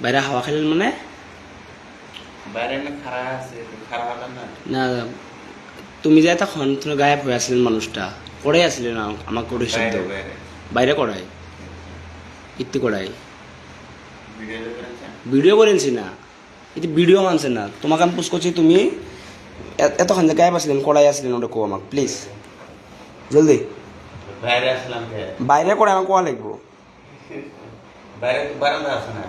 বাইরে হাওয়া খেলেন মানে? বাইরে না খারাপ আছে, খারাপ হলাম না। না তুমি যে তখন তুমি গায়েব হয়ে আসলেন, মানুষটা কড়াই আসলেন না আমাকে ওর শব্দ বাইরে বাইরে বাইরে কড়াই একটু কড়াই ভিডিও করেছেন। ভিডিও করেছি না, এটা ভিডিও মানছে না। তোমাকে আমি পুষ করছি, তুমি এতক্ষণ যে গায়েব আসলেন কড়াই আসলেন ওটা কো আমাকে প্লিজ জলদি। বাইরে আসলাম কে? বাইরে করে আমাকে কোয়া লিখবো। বাইরে তো বারান্দা আছে না।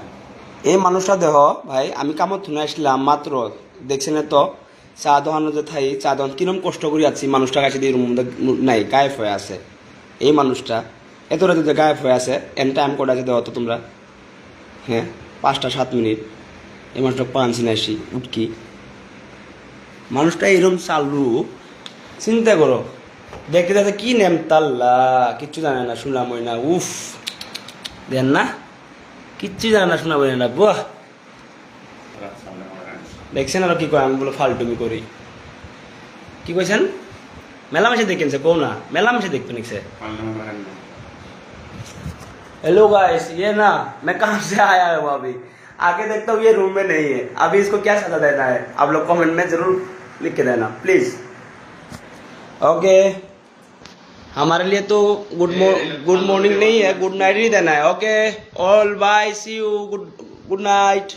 এই মানুষটা দেহ ভাই, আমি কামত শুনে আসলাম মাত্র, দেখছেন তো চা দোকানো যে থাই চা দোকান কিরম কষ্ট করে আছি, মানুষটা কাছে দিয়ে রুম নাই গায়েব হয়ে আছে। এই মানুষটা এত রাতে যে গায়েব হয়ে আছে, এন টাইম কোড আছে দেওয়া তো তোমরা। হ্যাঁ 5টা 7 মিনিট, এই মানুষটা পানছি না আসি উঠকি। মানুষটা এরম চালু, চিন্তা করো। দেখতে দেখতে কি নেম তাল্লা, কিচ্ছু জানে না, শুনলাম ওই না। উফ দেন না, কিচ্ছু জানে না, শোনা বই না। বাহ দেখছেন আরো কি কয়, আমি বলে ফালটুমি করি। কি কইছেন? মেলামেশে দেখেন কো না, মেলামেশে দেখতে নিছে। हेलो गाइस, ये ना मैं कहाँ से आया हूँ अभी, आके देखता हूँ ये रूम में नहीं है। अभी इसको क्या सजा देना है आप लोग कमेंट में जरूर लिख के देना प्लीज। ओके, हमारे लिए तो गुड मॉर्निंग नहीं है, गुड नाइट ही देना है। Okay all bye, see you, good night.